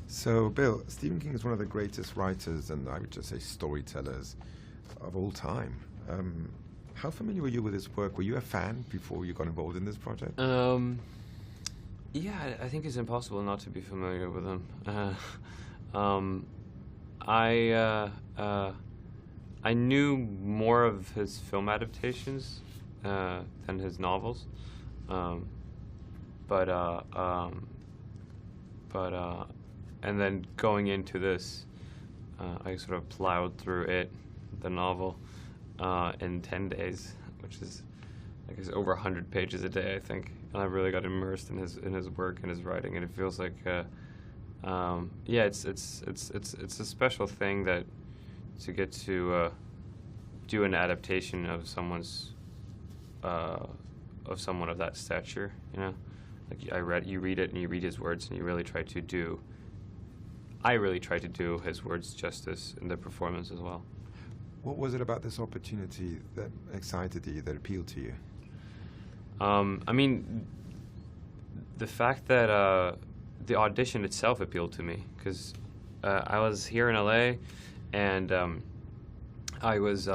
So, Bill, Stephen King is one of the greatest writers and I would just say storytellers of all time. How familiar were you with his work? Were you a fan before you got involved in this project? Yeah, I think it's impossible not to be familiar with him. Um, I I knew more of his film adaptations than his novels, um, but but and then going into this, I sort of plowed through it, the novel, in 10 days, which is I guess over 100 pages a day, I think. And I really got immersed in his work and his writing, and it feels like, yeah, it's a special thing that to get to do an adaptation of someone of that stature, you know. Like you read it and you read his words and you really try to do. I really try to do his words justice in the performance as well. What was it about this opportunity that excited you, that appealed to you? I mean, the fact that the audition itself appealed to me, because I was here in LA, and I was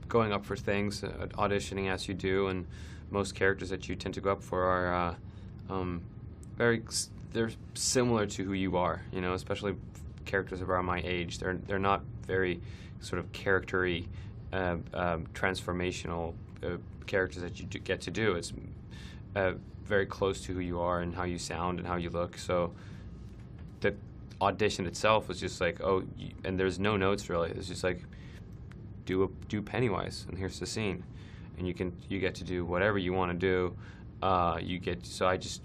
going up for things, auditioning as you do, and most characters that you tend to go up for are they're similar to who you are, you know, especially characters around my age. They're not very sort of character-y, transformational characters that you get to do. It's very close to who you are and how you sound and how you look. So the audition itself was just like, and there's no notes really. It's just like, do Pennywise, and here's the scene, and you get to do whatever you want to do. So I just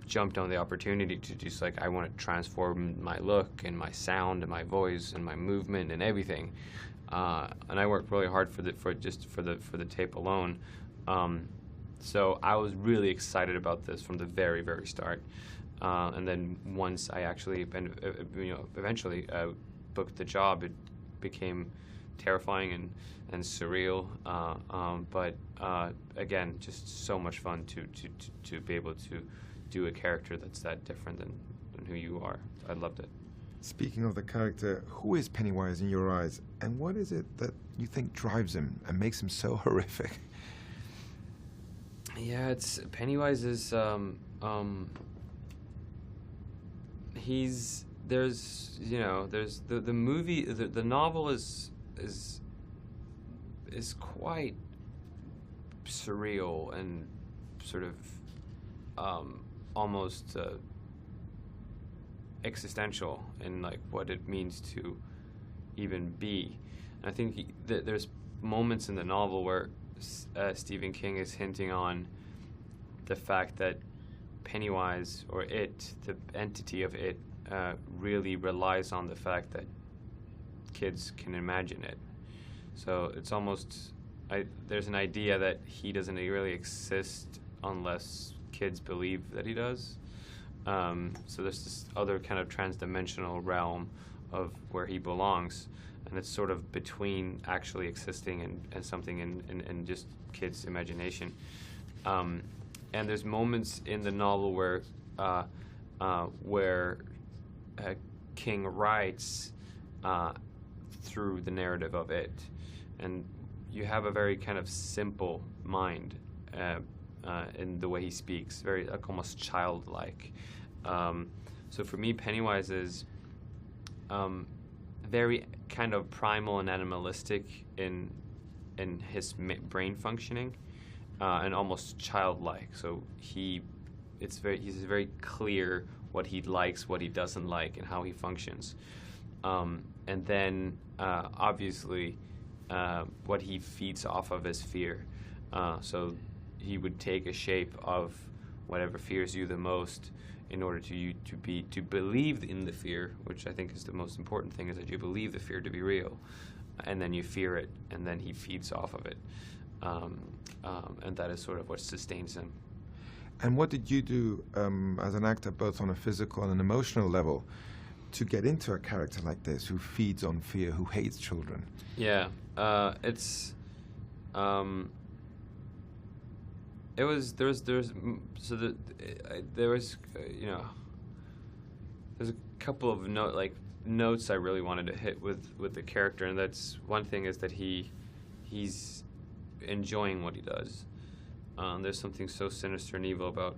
jumped on the opportunity to just like, I want to transform my look and my sound and my voice and my movement and everything. And I worked really hard for the tape alone. So I was really excited about this from the very, very start. And then once I actually, eventually booked the job, it became terrifying and surreal. But again, just so much fun to be able to do a character that's that different than who you are. I loved it. Speaking of the character, who is Pennywise in your eyes, and what is it that you think drives him and makes him so horrific? Yeah, Pennywise is there's the movie, the novel is quite surreal and sort of almost existential in like what it means to even be. And I think there's moments in the novel where Stephen King is hinting on the fact that Pennywise, or it, the entity of it, really relies on the fact that kids can imagine it. So it's almost, there's an idea that he doesn't really exist unless kids believe that he does. So there's this other kind of trans-dimensional realm of where he belongs, and it's sort of between actually existing and something in just kids' imagination. And there's moments in the novel where King writes through the narrative of it, and you have a very kind of simple mind in the way he speaks, very like almost childlike. So for me, Pennywise is very kind of primal and animalistic in his brain functioning, and almost childlike. So he's very clear what he likes, what he doesn't like, and how he functions. And then obviously what he feeds off of is fear. So he would take a shape of whatever fears you the most in order to believe in the fear, which I think is the most important thing, is that you believe the fear to be real, and then you fear it, and then he feeds off of it, and that is sort of what sustains him. And what did you do as an actor, both on a physical and an emotional level, to get into a character like this who feeds on fear, who hates children? Yeah, there was there's a couple of notes I really wanted to hit with the character, and that's one thing is that he's enjoying what he does. There's something so sinister and evil about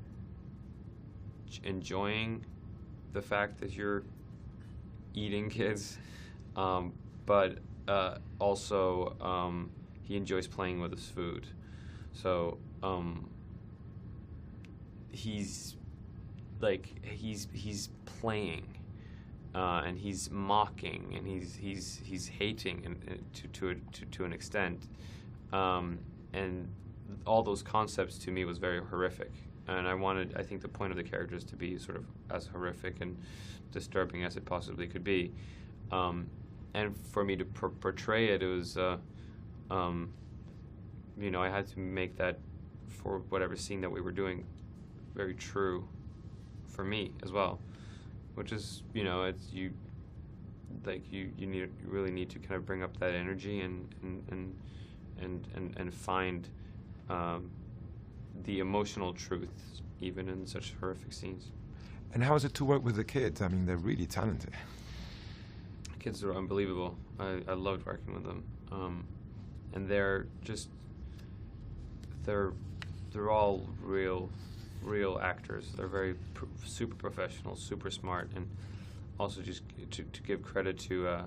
enjoying the fact that you're eating kids, but also he enjoys playing with his food. So he's playing, and he's mocking, and he's hating, and to an extent, and all those concepts to me was very horrific. And I think the point of the character is to be sort of as horrific and disturbing as it possibly could be. And for me to portray it, it was, I had to make that, for whatever scene that we were doing, very true for me as well. Which is, it's you really need to kind of bring up that energy and find the emotional truth even in such horrific scenes. And how is it to work with the kids? I mean, they're really talented. Kids are unbelievable. I loved working with them, and they're all real actors. They're very super professional, super smart, and also just to give credit to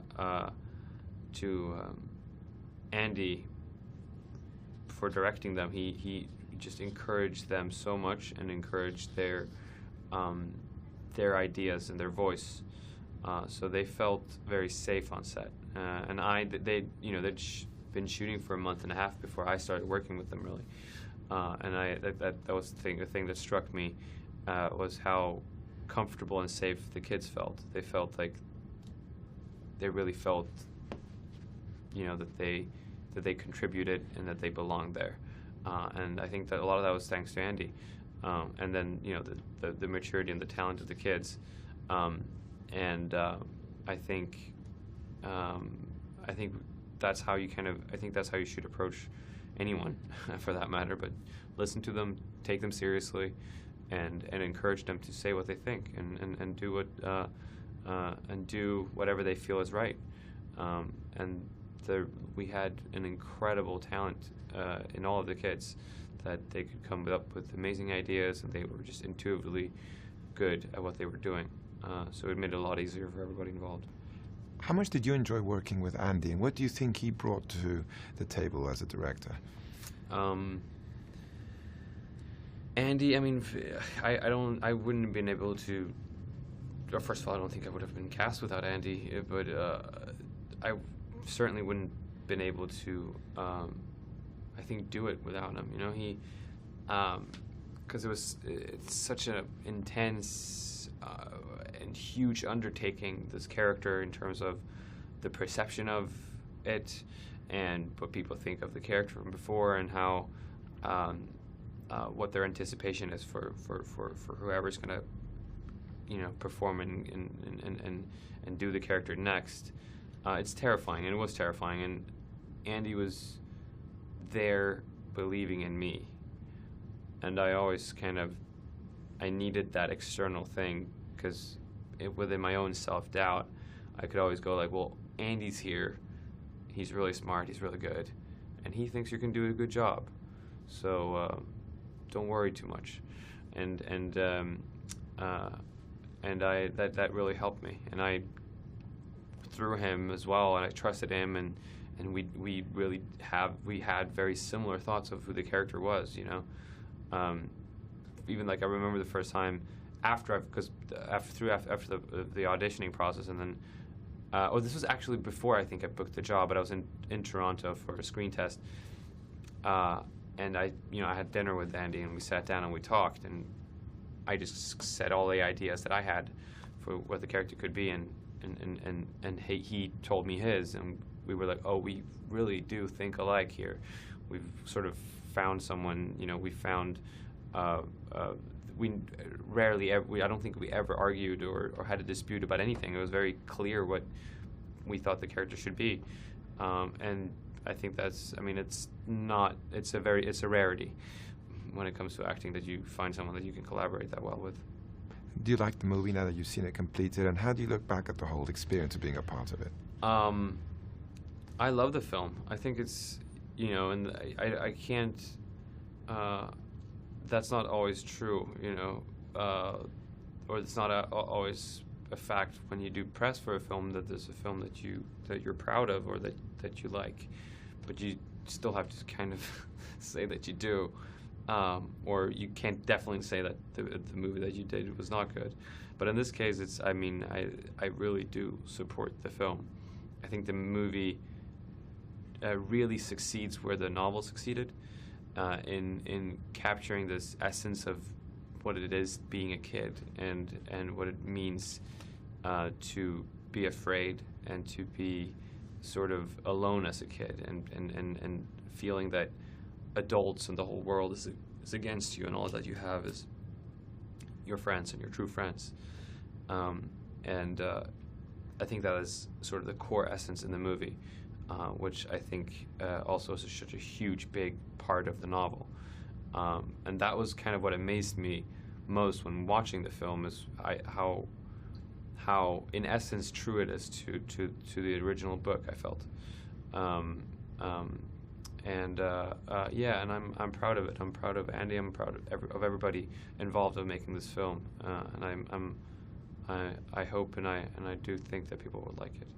Andy for directing them. He just encouraged them so much and encouraged their ideas and their voice. So they felt very safe on set, and they'd been shooting for a month and a half before I started working with them, really. And that was the thing that struck me was how comfortable and safe the kids felt. They felt like they really felt, that they contributed and that they belonged there. And I think that a lot of that was thanks to Andy. And then the maturity and the talent of the kids. I think that's how you should approach anyone, for that matter. But listen to them, take them seriously, and encourage them to say what they think and do whatever they feel is right. We had an incredible talent in all of the kids, that they could come up with amazing ideas, and they were just intuitively good at what they were doing. So it made it a lot easier for everybody involved. How much did you enjoy working with Andy, and what do you think he brought to the table as a director? Andy, I mean, I wouldn't have been able to. Or first of all, I don't think I would have been cast without Andy, but I certainly wouldn't have been able to. I think do it without him. He, because it's such an intense and huge undertaking, this character, in terms of the perception of it and what people think of the character from before, and how what their anticipation is for whoever's going to perform and do the character next. It's terrifying, and it was terrifying, and Andy was there believing in me, and I always I needed that external thing, because within my own self-doubt, I could always go like, well, Andy's here, he's really smart, he's really good, and he thinks you can do a good job, so don't worry too much. That really helped me, and I, through him as well, and I trusted him, and we had very similar thoughts of who the character was, even like I remember the first time after the auditioning process, and then this was actually before I think I booked the job, but I was in Toronto for a screen test, and I had dinner with Andy, and we sat down and we talked, and I just said all the ideas that I had for what the character could be, and he told me his, and we were like, oh, we really do think alike here. We've sort of found someone, we found, we rarely ever, I don't think we ever argued or had a dispute about anything. It was very clear what we thought the character should be. And I think it's a rarity when it comes to acting, that you find someone that you can collaborate that well with. Do you like the movie now that you've seen it completed? And how do you look back at the whole experience of being a part of it? I love the film. I think it's, and I can't, that's not always true, or it's not always a fact when you do press for a film that there's a film that you're proud of or that you like, but you still have to kind of say that you do, or you can't definitely say that the movie that you did was not good. But in this case, I really do support the film. I think the movie really succeeds where the novel succeeded, in capturing this essence of what it is being a kid and what it means to be afraid and to be sort of alone as a kid and feeling that adults and the whole world is against you and all that you have is your friends and your true friends. I think that is sort of the core essence in the movie, which I think also is such a huge, big part of the novel. And that was kind of what amazed me most when watching the film, is how in essence true it is to the original book, I felt. And I'm proud of it. I'm proud of Andy. I'm proud of everybody involved in making this film. And I hope and I do think that people would like it.